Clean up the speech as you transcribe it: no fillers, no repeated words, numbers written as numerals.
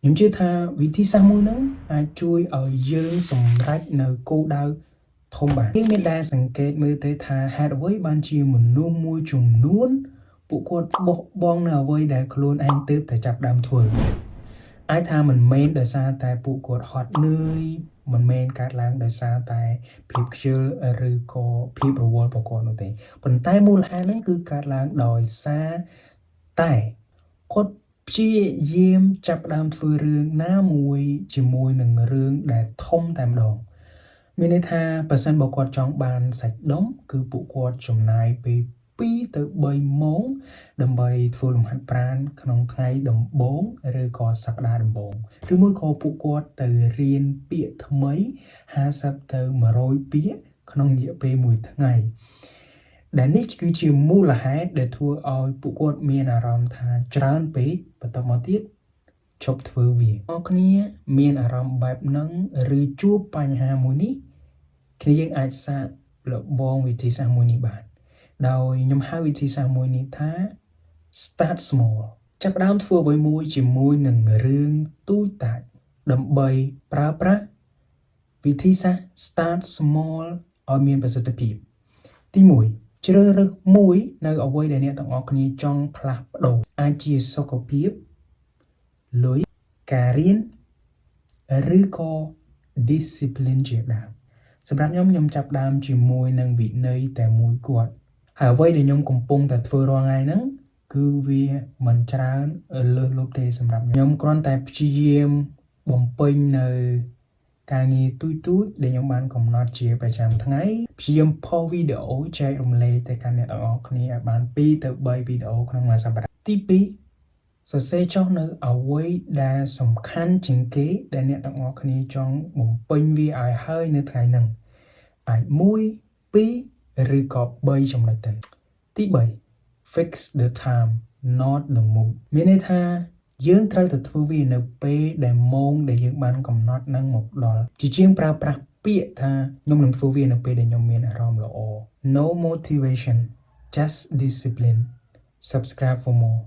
ខ្ញុំជឿថាវិធីសាស្ត្រមួយហ្នឹងអាចជួយឲ្យយើងសម្រេចនៅគោលដៅធំបានយើងមានដែលសង្កេតមើលទៅថាហេតុអ្វីបានជាមនុស្សមួយចំនួនពួកគាត់បោះបង់នៅអ្វីដែលខ្លួនឯងទើបតែចាប់ដើមធ្វើអាចថាមិនមែនដោយសារតែពួកគាត់ហត់នឿយមិនមែនកើតឡើងដោយសារតែភាពខ្ជិលឬក៏ភាពរវល់របស់គាត់នោះទេប៉ុន្តែមូលហេតុហ្នឹងគឺកើតឡើងដោយសារតែគាត់ព្យាយាមចាប់ផ្ដើមធ្វើរឿងណាមួយជាមួយនឹងរឿងដែលធំតែម្ដងមានន័យថាបើសិនបើគាត់ចង់បានសាច់ដុំគឺពួកគាត់ចំណាយពេល2ទៅ3ម៉ោងដើម្បីធ្វើលំហាត់ប្រាណក្នុងថ្ងៃដំបូងឬក៏សប្តាហ៍ដំបូងឬមួយក៏ពួកគាត់ទៅរៀនពាក្យថ្មី50ទៅ100ពាក្យក្នុងរយៈពេល1ថ្ងៃដែលនេះគឺជាមូលហេតុដែលធ្វើឲ្យពួកគាត់មានអារម្មណ៍ថាច្រើនពេកបន្តមកទៀតឈប់ធ្វើវាអ្នកគ្នាមានអារម្មណ៍បែបហ្នឹងឬជួបបញ្ហាមួយនេះគ្នាយើងអាចសាកល្បងវិធីសាស្ត្រមួយនេះបានដោយខ្ញុំហៅវិធីសាស្ត្រមួយនេះថា start small ចាប់ផ្ដើមធ្វើអ្វីមួយជាមួយនឹងរឿងទូចតាចដើម្បីប្រើប្រាស់វិធីសាស្ត្រ start small ឲ្យមានប្រសិទ្ធភាពទី1ជ្រើសរើសមួយនៅអ្វីដែលអ្នកទាំងអស់គ្នាចង់ផ្លាស់ប្ដូរអាចជាសុខភាពលុយការរៀនឬក៏ discipline ជាដើមសម្រាប់ខ្ញុំចាប់ផ្ដើមជាមួយនឹងវិន័យតែមួយគត់ហើយអ្វីដែលខ្ញុំកំពុងតែធ្វើរាល់ថ្ងៃហ្នឹងគឺវាមិនច្រើនលើសលប់ទេសម្រាប់ខ្ញុំគ្រាន់តែព្យាយាមបំពេញនៅការងារទូចៗដែលខ្ញុំបានកំណត់ជាប្រចាំថ្ងៃព្យាយាមផុសវីដេអូចែករំលែកទៅកាន់អ្នកទាំងអស់គ្នាឲ្យបាន2ទៅ3វីដេអូក្នុងមួយសប្តាហ៍ទី2សរសេរចុះនៅអ្វីដែលសំខាន់ជាងគេដែលអ្នកទាំងអស់គ្នាចង់បំពេញវាឲ្យហើយនៅថ្ងៃហ្នឹងអាច1 2ឬក៏3ចំណុចទៅទី3 fix the time not the mood មានន័យថាយើងត្រូវតែធ្វើវានៅពេលដែលម៉ោងដែលយើងបានកំណត់នឹងមកដល់ជាជាងប្រើប្រាស់ពាក្យថាខ្ញុំនឹងធ្វើវានៅពេលដែលខ្ញុំមានអារម្មណ៍ល្អ no motivation just discipline subscribe for more